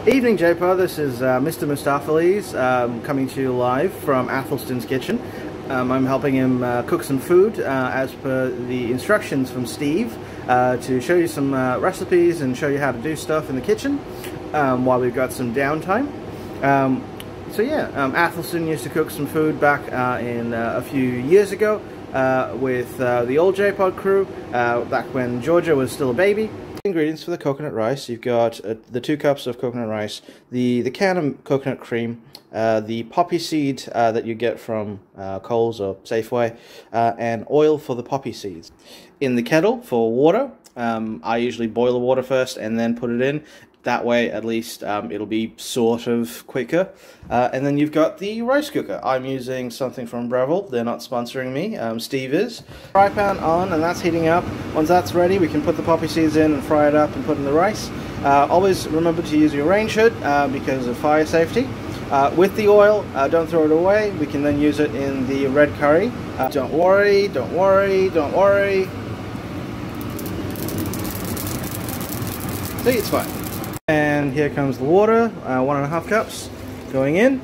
Evening Jpod, this is Mr. Mustaphalis coming to you live from Athelstan's kitchen. I'm helping him cook some food as per the instructions from Steve to show you some recipes and show you how to do stuff in the kitchen while we've got some downtime. Athelstan used to cook some food back in a few years ago with the old Jpod crew, back when Georgia was still a baby. Ingredients for the coconut rice: you've got the 2 cups of coconut rice, the can of coconut cream, the poppy seed that you get from Coles or Safeway, and oil for the poppy seeds. In the kettle for water, I usually boil the water first and then put it in. That way, at least, it'll be sort of quicker. And then you've got the rice cooker. I'm using something from Breville. They're not sponsoring me. Steve is. Fry pan on, and that's heating up. Once that's ready, we can put the poppy seeds in and fry it up and put in the rice. Always remember to use your range hood because of fire safety. With the oil, don't throw it away. We can then use it in the red curry. Don't worry, don't worry, don't worry. See, it's fine. And here comes the water, 1.5 cups going in.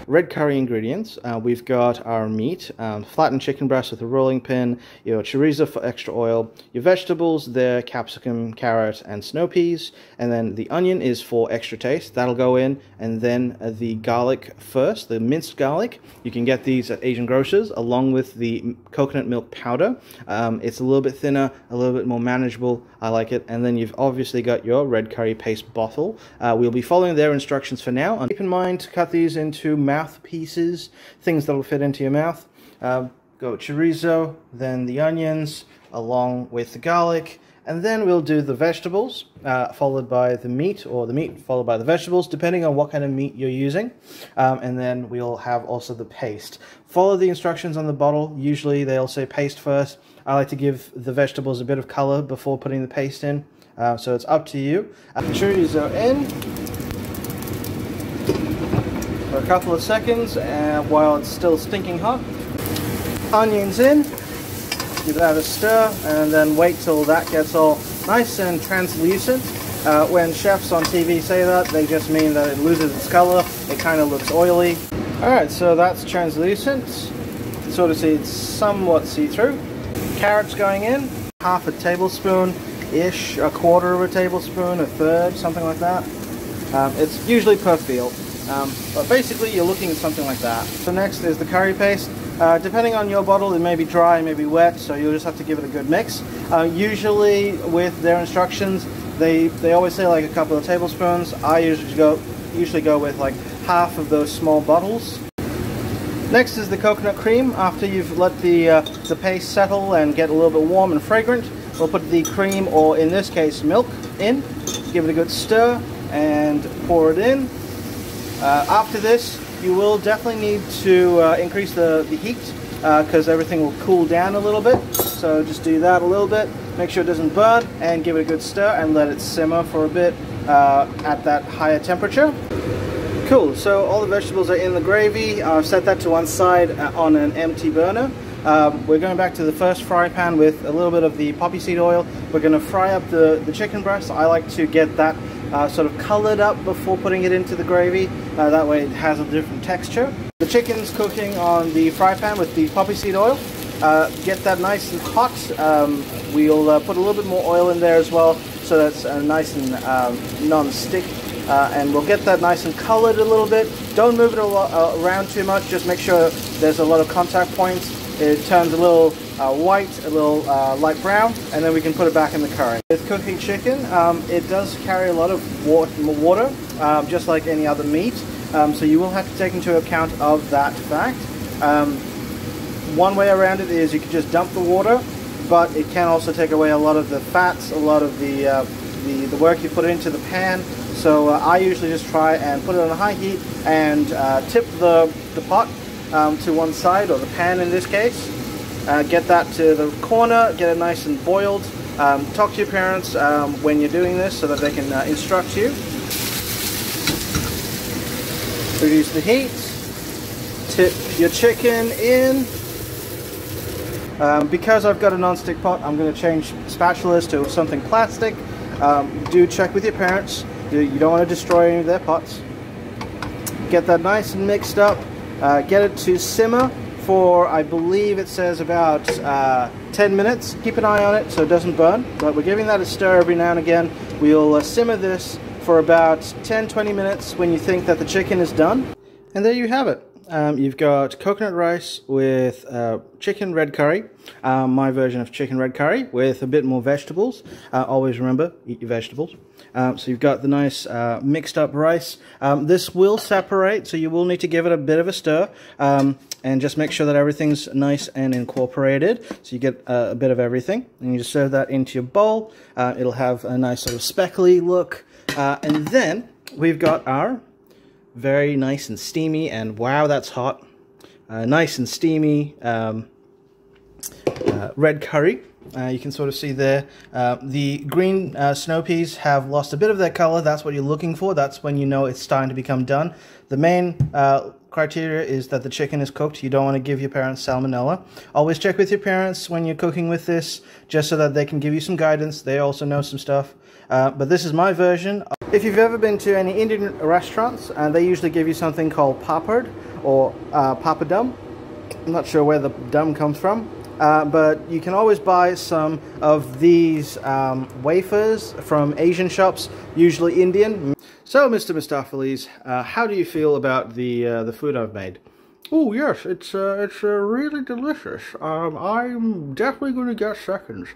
Red curry ingredients, we've got our meat, flattened chicken breast with a rolling pin, your chorizo for extra oil, your vegetables, they're capsicum, carrot, and snow peas, and then the onion is for extra taste, that'll go in, and then the garlic first, the minced garlic. You can get these at Asian grocers, along with the coconut milk powder. It's a little bit thinner, a little bit more manageable, I like it. And then you've obviously got your red curry paste bottle. We'll be following their instructions for now. And keep in mind to cut these into mouth pieces, things that'll fit into your mouth. Go chorizo, then the onions, along with the garlic, and then we'll do the vegetables, followed by the meat, or the meat followed by the vegetables, depending on what kind of meat you're using. And then we'll have also the paste. Follow the instructions on the bottle. Usually they'll say paste first. I like to give the vegetables a bit of color before putting the paste in, so it's up to you. Chorizo in for a couple of seconds while it's still stinking hot. Onions in, give that a stir, and then wait till that gets all nice and translucent. When chefs on TV say that, they just mean that it loses its color, it kind of looks oily. Alright, so that's translucent. Sort of see it's somewhat see-through. Carrots going in, 1/2 tablespoon-ish, 1/4 tablespoon, 1/3, something like that. It's usually per field. But basically you're looking at something like that. So next is the curry paste. Depending on your bottle, it may be dry, it may be wet, so you'll just have to give it a good mix. Usually with their instructions, they always say like a couple of tablespoons. I usually go with like 1/2 of those small bottles. Next is the coconut cream. After you've let the paste settle and get a little bit warm and fragrant, we'll put the cream, or in this case milk, in. Give it a good stir and pour it in. After this, you will definitely need to increase the heat because everything will cool down a little bit. So just do that a little bit, make sure it doesn't burn, and give it a good stir and let it simmer for a bit at that higher temperature. Cool, so all the vegetables are in the gravy. I've set that to one side on an empty burner. We're going back to the first fry pan with a little bit of the poppy seed oil. We're going to fry up the chicken breast. I like to get that sort of colored up before putting it into the gravy. That way it has a different texture. The chicken's cooking on the fry pan with the poppy seed oil. Get that nice and hot. We'll put a little bit more oil in there as well, so that's nice and non-stick. And we'll get that nice and colored a little bit. Don't move it around too much, just make sure there's a lot of contact points. It turns a little white, a little light brown, and then we can put it back in the curry. With cooking chicken, it does carry a lot of water, just like any other meat, so you will have to take into account of that fact. One way around it is you can just dump the water, but it can also take away a lot of the fats, a lot of the work you put into the pan. So I usually just try and put it on high heat and tip the pot to one side, or the pan in this case. Get that to the corner, get it nice and boiled. Talk to your parents when you're doing this so that they can instruct you. Reduce the heat. Tip your chicken in. Because I've got a non-stick pot, I'm going to change spatulas to something plastic. Do check with your parents. You don't want to destroy any of their pots. Get that nice and mixed up. Get it to simmer for, I believe it says about 10 minutes. Keep an eye on it so it doesn't burn, but we're giving that a stir every now and again. We'll simmer this for about 10-20 minutes when you think that the chicken is done. And there you have it. You've got coconut rice with chicken red curry, my version of chicken red curry with a bit more vegetables. Always remember, eat your vegetables. So you've got the nice mixed up rice. This will separate, so you will need to give it a bit of a stir and just make sure that everything's nice and incorporated. So you get a bit of everything, and you just serve that into your bowl. It'll have a nice sort of speckly look. And then we've got our very nice and steamy, and wow, that's hot. Nice and steamy red curry. You can sort of see there the green snow peas have lost a bit of their color. That's what you're looking for. That's when you know it's starting to become done. The main criteria is that the chicken is cooked. You don't want to give your parents salmonella. Always check with your parents when you're cooking with this, just so that they can give you some guidance. They also know some stuff. But this is my version. If you've ever been to any Indian restaurants, they usually give you something called papad or papadum. I'm not sure where the dum comes from. But you can always buy some of these wafers from Asian shops, usually Indian. So, Mr. Mustapheles, how do you feel about the food I've made? Oh yes, it's really delicious. I'm definitely going to get seconds.